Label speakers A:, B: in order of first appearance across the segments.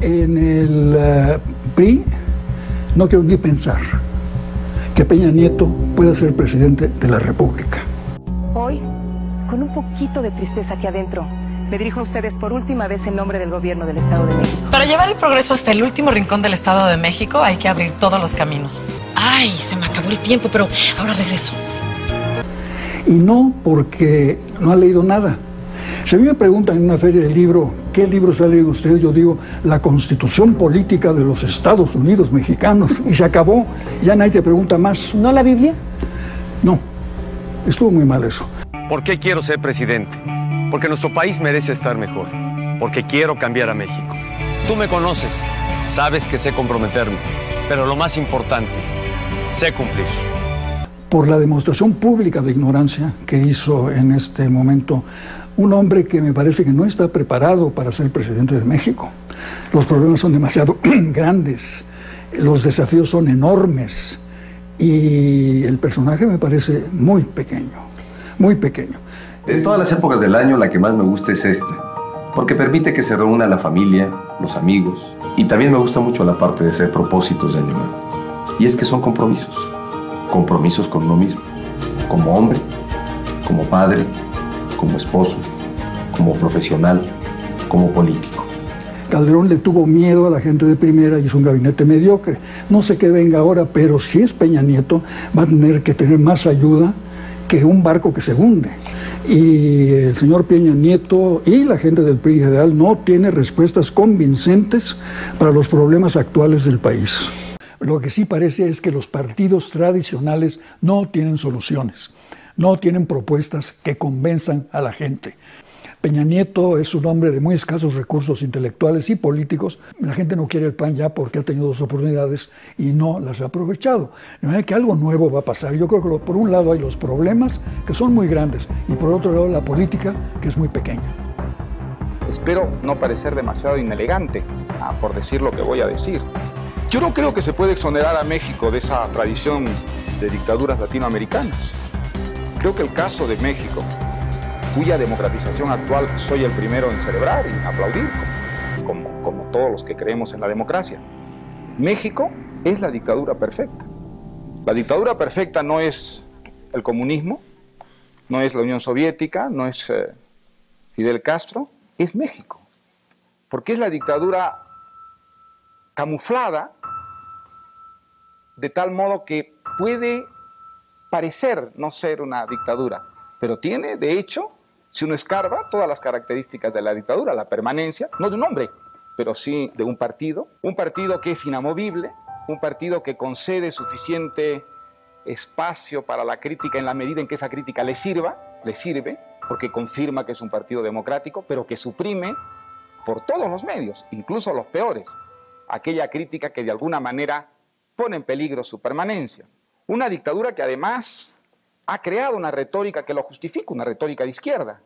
A: En el PRI no quiero ni pensar que Peña Nieto pueda ser presidente de la República.
B: Hoy, con un poquito de tristeza aquí adentro, me dirijo a ustedes por última vez en nombre del gobierno del Estado de México.
C: Para llevar el progreso hasta el último rincón del Estado de México hay que abrir todos los caminos.
D: Ay, se me acabó el tiempo, pero ahora regreso.
A: Y no porque no ha leído nada. Si a mí me preguntan en una feria de libro, ¿qué libros ha leído usted? Yo digo, la Constitución Política de los Estados Unidos Mexicanos. Y se acabó, ya nadie te pregunta más.
B: ¿No la Biblia?
A: No, estuvo muy mal eso.
E: ¿Por qué quiero ser presidente? Porque nuestro país merece estar mejor. Porque quiero cambiar a México. Tú me conoces, sabes que sé comprometerme. Pero lo más importante, sé cumplir.
A: Por la demostración pública de ignorancia que hizo en este momento un hombre que me parece que no está preparado para ser presidente de México. Los problemas son demasiado grandes, los desafíos son enormes y el personaje me parece muy pequeño, muy pequeño.
F: De todas las épocas del año, la que más me gusta es esta, porque permite que se reúna la familia, los amigos, y también me gusta mucho la parte de hacer propósitos de año nuevo. Y es que son compromisos. Compromisos con uno mismo, como hombre, como padre, como esposo, como profesional, como político.
A: Calderón le tuvo miedo a la gente de primera y hizo un gabinete mediocre. No sé qué venga ahora, pero si es Peña Nieto, va a tener que tener más ayuda que un barco que se hunde. Y el señor Peña Nieto y la gente del PRI general no tiene respuestas convincentes para los problemas actuales del país. Lo que sí parece es que los partidos tradicionales no tienen soluciones, no tienen propuestas que convenzan a la gente. Peña Nieto es un hombre de muy escasos recursos intelectuales y políticos. La gente no quiere el PAN ya porque ha tenido 2 oportunidades y no las ha aprovechado. De manera que algo nuevo va a pasar. Yo creo que por un lado hay los problemas, que son muy grandes, y por otro lado la política, que es muy pequeña.
G: Espero no parecer demasiado inelegante por decir lo que voy a decir. Yo no creo que se pueda exonerar a México de esa tradición de dictaduras latinoamericanas. Creo que el caso de México, cuya democratización actual soy el primero en celebrar y aplaudir, como todos los que creemos en la democracia. México es la dictadura perfecta. La dictadura perfecta no es el comunismo, no es la Unión Soviética, no es Fidel Castro, es México. Porque es la dictadura camuflada de tal modo que puede parecer no ser una dictadura, pero tiene, de hecho, si uno escarba, todas las características de la dictadura, la permanencia, no de un hombre, pero sí de un partido que es inamovible, un partido que concede suficiente espacio para la crítica en la medida en que esa crítica le sirve, porque confirma que es un partido democrático, pero que suprime por todos los medios, incluso los peores, aquella crítica que de alguna manera pone en peligro su permanencia. Una dictadura que además ha creado una retórica que lo justifica, una retórica de izquierda,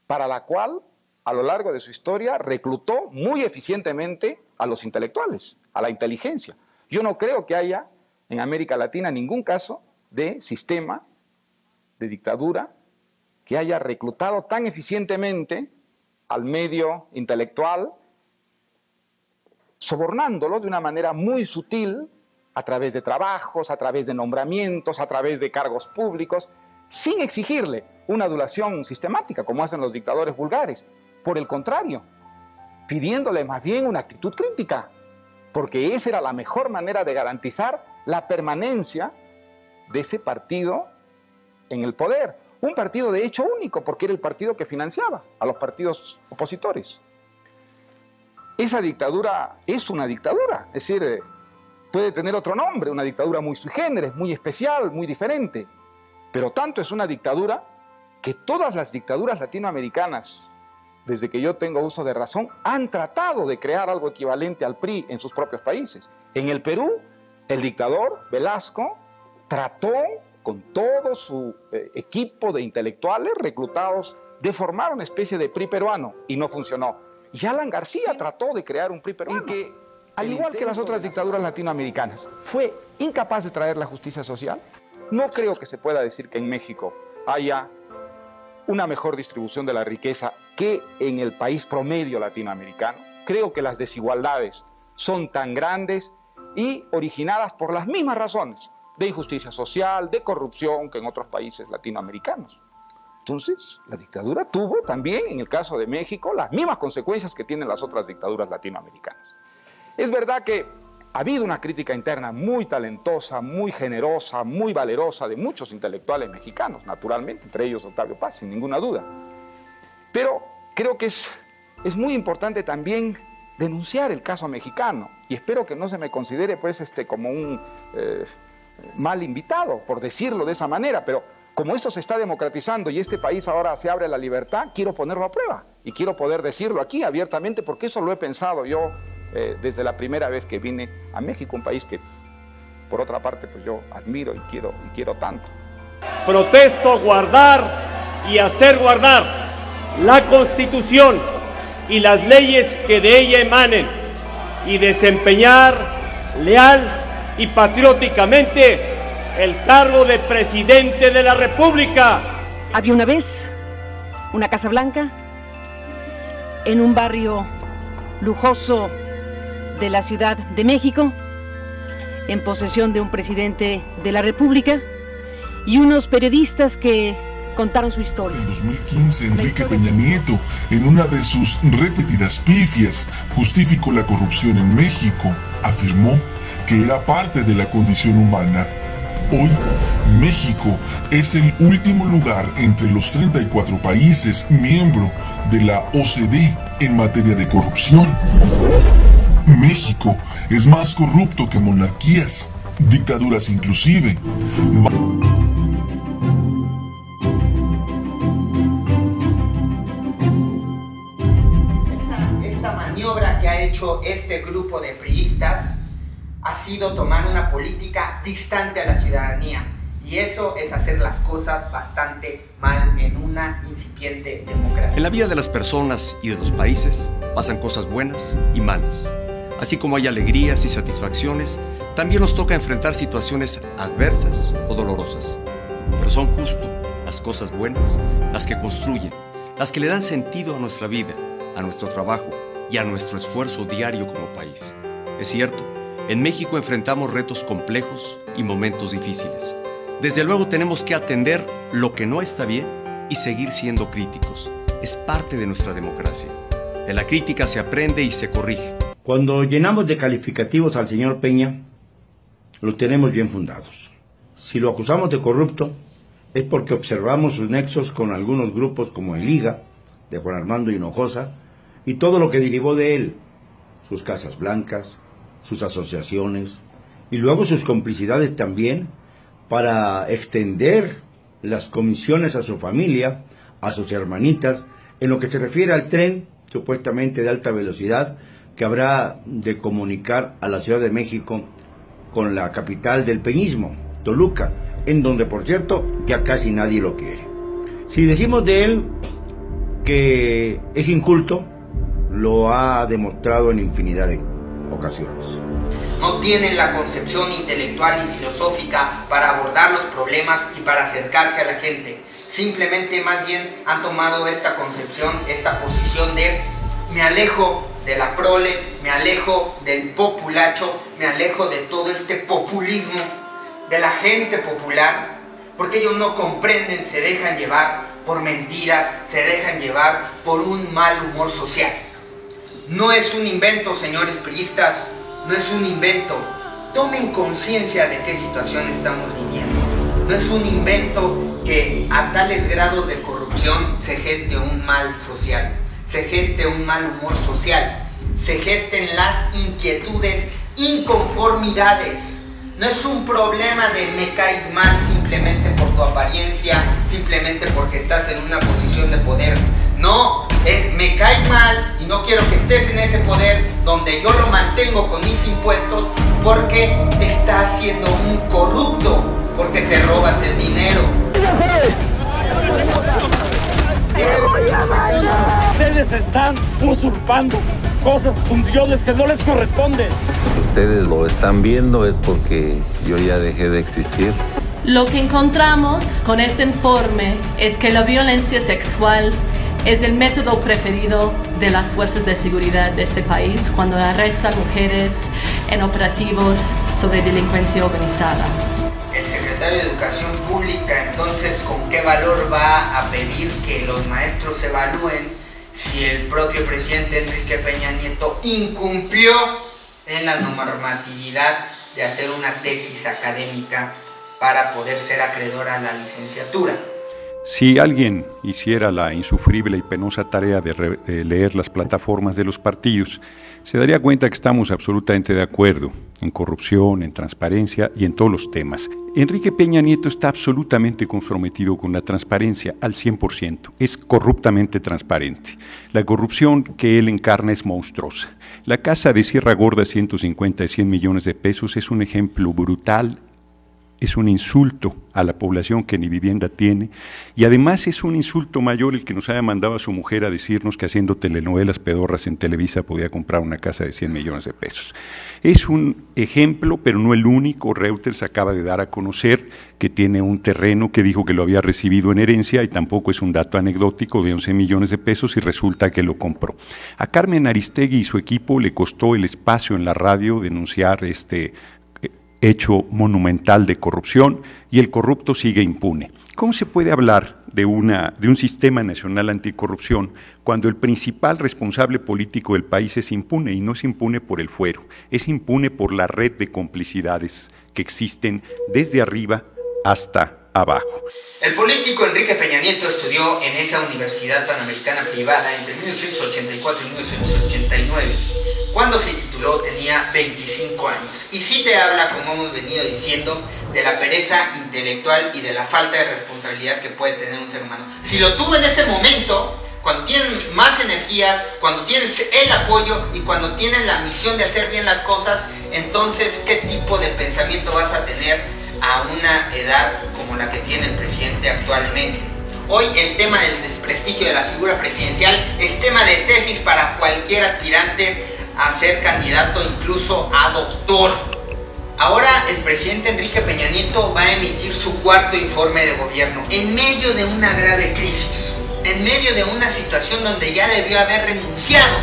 G: para la cual a lo largo de su historia reclutó muy eficientemente a los intelectuales, a la inteligencia. Yo no creo que haya en América Latina ningún caso de sistema de dictadura que haya reclutado tan eficientemente al medio intelectual, sobornándolo de una manera muy sutil, a través de trabajos, a través de nombramientos, a través de cargos públicos, sin exigirle una adulación sistemática, como hacen los dictadores vulgares. Por el contrario, pidiéndole más bien una actitud crítica, porque esa era la mejor manera de garantizar la permanencia de ese partido en el poder. Un partido de hecho único, porque era el partido que financiaba a los partidos opositores. Esa dictadura es una dictadura, es decir, puede tener otro nombre, una dictadura muy sui generis, muy especial, muy diferente, pero tanto es una dictadura que todas las dictaduras latinoamericanas, desde que yo tengo uso de razón, han tratado de crear algo equivalente al PRI en sus propios países. En el Perú, el dictador Velasco trató con todo su equipo de intelectuales reclutados de formar una especie de PRI peruano y no funcionó. Y Alan García trató de crear un PRI peruano que, al igual que las otras dictaduras latinoamericanas, fue incapaz de traer la justicia social. No creo que se pueda decir que en México haya una mejor distribución de la riqueza que en el país promedio latinoamericano. creo que las desigualdades son tan grandes y originadas por las mismas razones de injusticia social, de corrupción que en otros países latinoamericanos. Entonces, la dictadura tuvo también, en el caso de México, las mismas consecuencias que tienen las otras dictaduras latinoamericanas. Es verdad que ha habido una crítica interna muy talentosa, muy generosa, muy valerosa de muchos intelectuales mexicanos, naturalmente, entre ellos Octavio Paz, sin ninguna duda. Pero creo que es muy importante también denunciar el caso mexicano, y espero que no se me considere pues como un mal invitado, por decirlo de esa manera, pero como esto se está democratizando y este país ahora se abre a la libertad, quiero ponerlo a prueba y quiero poder decirlo aquí abiertamente, porque eso lo he pensado yo desde la primera vez que vine a México, un país que por otra parte pues yo admiro y quiero tanto.
H: Protesto guardar y hacer guardar la Constitución y las leyes que de ella emanen y desempeñar leal y patrióticamente el cargo de presidente de la República.
I: Había una vez una Casa Blanca en un barrio lujoso de la Ciudad de México, en posesión de un presidente de la República y unos periodistas que contaron su historia.
J: En 2015, Enrique Peña Nieto, en una de sus repetidas pifias, justificó la corrupción en México. Afirmó que era parte de la condición humana. Hoy, México es el último lugar entre los 34 países miembros de la OCDE en materia de corrupción. México es más corrupto que monarquías, dictaduras inclusive.
K: Esta maniobra que ha hecho este grupo de priistas ha sido tomar una política distante a la ciudadanía, y eso es hacer las cosas bastante mal en una incipiente democracia.
E: En la vida de las personas y de los países pasan cosas buenas y malas. Así como hay alegrías y satisfacciones, también nos toca enfrentar situaciones adversas o dolorosas. Pero son justo las cosas buenas las que construyen, las que le dan sentido a nuestra vida, a nuestro trabajo y a nuestro esfuerzo diario como país. Es cierto, en México enfrentamos retos complejos y momentos difíciles. Desde luego tenemos que atender lo que no está bien y seguir siendo críticos. Es parte de nuestra democracia. De la crítica se aprende y se corrige.
H: Cuando llenamos de calificativos al señor Peña, los tenemos bien fundados. Si lo acusamos de corrupto, es porque observamos sus nexos con algunos grupos como el IGA, de Juan Armando Hinojosa, y todo lo que derivó de él, sus casas blancas, sus asociaciones, y luego sus complicidades también para extender las comisiones a su familia, a sus hermanitas, en lo que se refiere al tren supuestamente de alta velocidad que habrá de comunicar a la Ciudad de México con la capital del peñismo, Toluca, en donde, por cierto, ya casi nadie lo quiere. Si decimos de él que es inculto, lo ha demostrado en infinidad de ocasiones.
K: No tienen la concepción intelectual y filosófica para abordar los problemas y para acercarse a la gente. Simplemente, más bien, han tomado esta concepción, esta posición de me alejo de la prole, me alejo del populacho, me alejo de todo este populismo, de la gente popular, porque ellos no comprenden, se dejan llevar por mentiras, se dejan llevar por un mal humor social. No es un invento, señores priistas, no es un invento. Tomen conciencia de qué situación estamos viviendo. No es un invento que a tales grados de corrupción se geste un mal social, se geste un mal humor social, se gesten las inquietudes, inconformidades. No es un problema de me caes mal simplemente por tu apariencia, simplemente porque estás en una posición de poder. No, es me caes mal y no quiero que estés en ese poder donde yo lo mantengo con mis impuestos porque estás siendo un corrupto, porque te robas el dinero.
H: Ustedes están usurpando cosas, funciones que no les corresponden.
L: Ustedes lo están viendo es porque yo ya dejé de existir.
M: Lo que encontramos con este informe es que la violencia sexual Es el método preferido de las fuerzas de seguridad de este país cuando arrestan mujeres en operativos sobre delincuencia organizada.
K: El secretario de Educación Pública, entonces, ¿con qué valor va a pedir que los maestros evalúen si el propio presidente Enrique Peña Nieto incumplió en la normatividad de hacer una tesis académica para poder ser acreedor a la licenciatura?
N: Si alguien hiciera la insufrible y penosa tarea de leer las plataformas de los partidos, se daría cuenta que estamos absolutamente de acuerdo en corrupción, en transparencia y en todos los temas. Enrique Peña Nieto está absolutamente comprometido con la transparencia al 100%, es corruptamente transparente. La corrupción que él encarna es monstruosa. La casa de Sierra Gorda, 150 y 100 millones de pesos, es un ejemplo brutal. Es un insulto a la población que ni vivienda tiene y además es un insulto mayor el que nos haya mandado a su mujer a decirnos que haciendo telenovelas pedorras en Televisa podía comprar una casa de 100 millones de pesos. Es un ejemplo, pero no el único. Reuters acaba de dar a conocer que tiene un terreno que dijo que lo había recibido en herencia y tampoco es un dato anecdótico de 11 millones de pesos y resulta que lo compró. A Carmen Aristegui y su equipo le costó el espacio en la radio denunciar este hecho monumental de corrupción y el corrupto sigue impune. ¿Cómo se puede hablar de un sistema nacional anticorrupción cuando el principal responsable político del país es impune y no es impune por el fuero, es impune por la red de complicidades que existen desde arriba hasta abajo?
K: El político Enrique Peña Nieto estudió en esa universidad panamericana privada entre 1984 y 1989. Cuando se tituló tenía 25 años. Y sí te habla, como hemos venido diciendo, de la pereza intelectual y de la falta de responsabilidad que puede tener un ser humano. Si lo tuvo en ese momento, cuando tienes más energías, cuando tienes el apoyo y cuando tienes la misión de hacer bien las cosas, entonces, ¿qué tipo de pensamiento vas a tener a una edad como la que tiene el presidente actualmente? Hoy el tema del desprestigio de la figura presidencial es tema de tesis para cualquier aspirante a ser candidato, incluso a doctor. Ahora el presidente Enrique Peña Nieto va a emitir su cuarto informe de gobierno en medio de una grave crisis, en medio de una situación donde ya debió haber renunciado,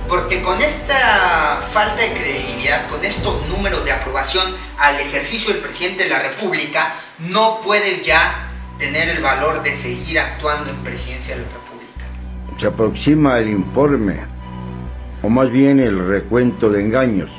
K: porque con esta falta de credibilidad, con estos números de aprobación al ejercicio del presidente de la República, no puede ya tener el valor de seguir actuando en presidencia de la República.
H: Se aproxima el informe, o más bien el recuento de engaños,